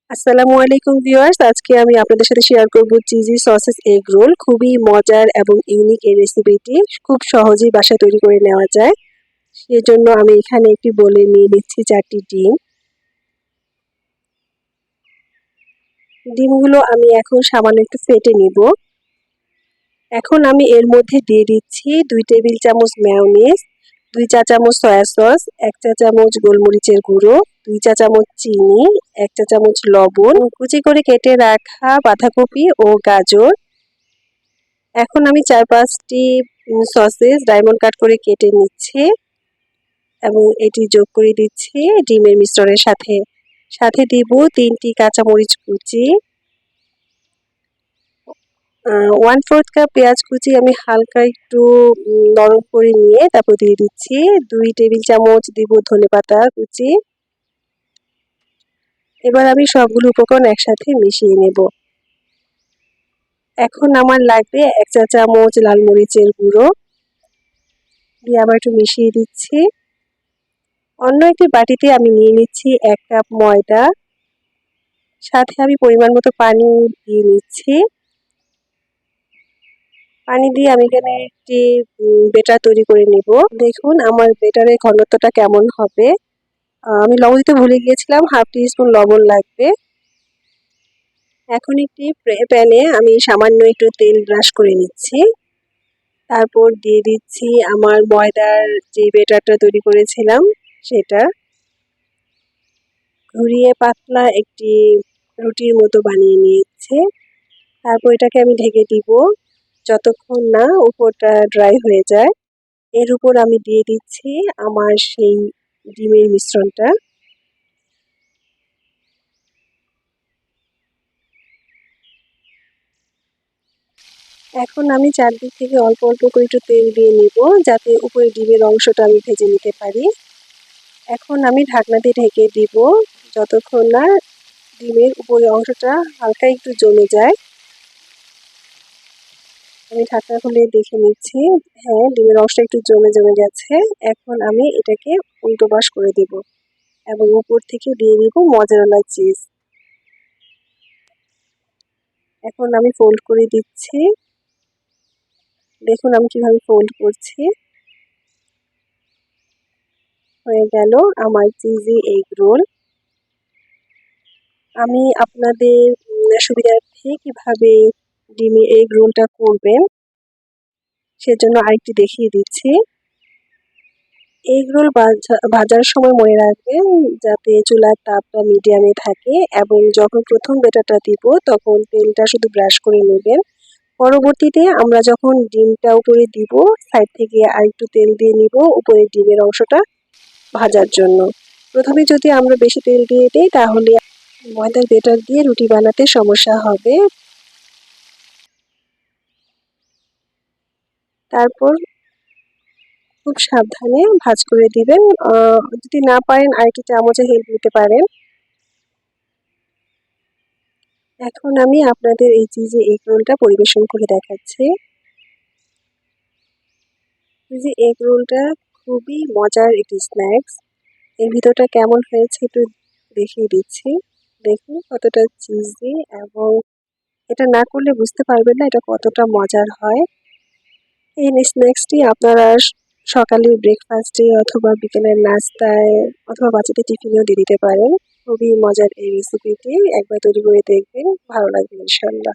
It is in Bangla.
আসসালামু আলাইকুম ভিউয়ার্স, আজকে আমি আপনাদের সাথে শেয়ার করব চিজি সসেস এগ রোল। খুবই মজার এবং ইউনিক এই রেসিপিটি খুব সহজেই বাসায় তৈরি করে নেওয়া যায়। সেজন্য আমি এখানে একটি বোলে নিয়ে নিচ্ছি 4টি ডিম। ডিমগুলো আমি এখন সামান্য একটু ফেটে নিব। এখন আমি এর মধ্যে দিয়ে দিচ্ছি 2 টেবিল চামচ মেয়োনিজ, 2 চা চামচ সয়া সস, 1 চা চামচ গোলমরিচের গুঁড়ো, 2 চা চামচ চিনি, 1 চা চামচ লবণ, কুচি করে কেটে রাখা বাঁধাকপি ও গাজর। এখন আমি 4-5টি সসেস ডায়মন্ড কাট করে কেটে নিচ্ছি এবং এটি যোগ করে দিচ্ছি ডিমের মিশ্রণের সাথে। সাথে দিব 3টি কাঁচামরিচ কুচি, 1/4 কাপ পেঁয়াজ কুচি আমি হালকা একটু নরম করে নিয়ে তারপর দিয়ে দিচ্ছি। 2 টেবিল চামচ দিব ধনেপাতা কুচি। এবার আমি সবগুলো উপকরণ একসাথে মিশিয়ে নেব। এখন আমার লাগবে 1 চা চামচ লাল মরিচের গুঁড়ো, দিয়ে আবার একটু মিশিয়ে দিচ্ছি। অন্য একটি বাটিতে আমি নিয়ে নিচ্ছি 1 কাপ ময়দা, সাথে আমি পরিমাণ মতো পানি দিয়ে নিচ্ছি। পানি দিয়ে আমি এখানে একটি বেটার তৈরি করে নিব। দেখুন আমার বেটারের ঘনত্বটা কেমন হবে। আমি লবণ দিতে ভুলে গিয়েছিলাম, 1/2 টিস্পুন লবণ লাগবে। এখন একটি প্যানে আমি সামান্য একটু তেল ব্রাশ করে নিচ্ছি। তারপর দিয়ে দিচ্ছি আমার ময়দার যে বেটারটা তৈরি করেছিলাম সেটা। ঘুরিয়ে পাতলা একটি রুটির মতো বানিয়ে নিয়েছে। তারপর এটাকে আমি ঢেকে দিব যতক্ষণ না উপরটা ড্রাই হয়ে যায়। এর উপর আমি দিয়ে দিচ্ছি আমার সেই ডিমের মিশ্রণটা। এখন আমি চারদিক থেকে অল্প অল্প করে একটু তেল দিয়ে নিব যাতে উপরে ডিমের অংশটা আমি ভেজে নিতে পারি। এখন আমি ঢাকনা দিয়ে ঢেকে দিব যতক্ষণ না ডিমের উপরের অংশটা হালকা একটু জমে যায়। আমি ঢাকনা খুলে দেখে নিচ্ছি, হ্যাঁ ডিমের অংশটা একটু জমে গেছে। এখন আমি এটাকে উল্টো পাশ করে দেব এবং উপর থেকে দিয়ে দিব মজারেলা চিজ। এখন আমি ফোল্ড করে দিচ্ছি। দেখুন আমি কিভাবে ফোল্ড করছি। হয়ে গেল আমার চিজি এগ রোল। আমি আপনাদের সুবিধার্থে কিভাবে ডিমের এগ রোলটা করবেন সেজন্য আরেকটি দেখিয়ে দিচ্ছি। এগ রোল ভাজার সময় মনে রাখবেন যাতে চুলার তাপটা মিডিয়ামে থাকে এবং যখন প্রথম বেটারটা দিব তখন তেলটা শুধু ব্রাশ করে নেবেন। পরবর্তীতে আমরা যখন ডিমটা উপরে দিব সাইড থেকে আরেকটু তেল দিয়ে নিব উপরে ডিমের অংশটা ভাজার জন্য। প্রথমে যদি আমরা বেশি তেল দিয়ে দিই তাহলে ময়দার বেটার দিয়ে রুটি বানাতে সমস্যা হবে। তারপর খুব সাবধানে ভাঁজ করে দিবেন। যদি না পারেন আরেকটি চামচে হেল্প নিতে পারেন। এখন আমি আপনাদের এই চিজি এগ রোলটা পরিবেশন করে দেখাচ্ছি। চিজি এগ রোলটা খুবই মজার একটি স্ন্যাক্স। এর ভিতরটা কেমন হয়েছে একটু দেখিয়ে দিচ্ছি। দেখুন কতটা চিজি এবং এটা না করলে বুঝতে পারবেন না এটা কতটা মজার হয়। এই স্ন্যাক্সটি আপনারা সকালের ব্রেকফাস্টে অথবা বিকেলের নাস্তায় অথবা বাচ্চাদের টিফিনেও দিয়ে দিতে পারেন। খুবই মজার এই রেসিপিটি একবার তৈরি করে দেখবেন, ভালো লাগবে ইনশাল্লাহ।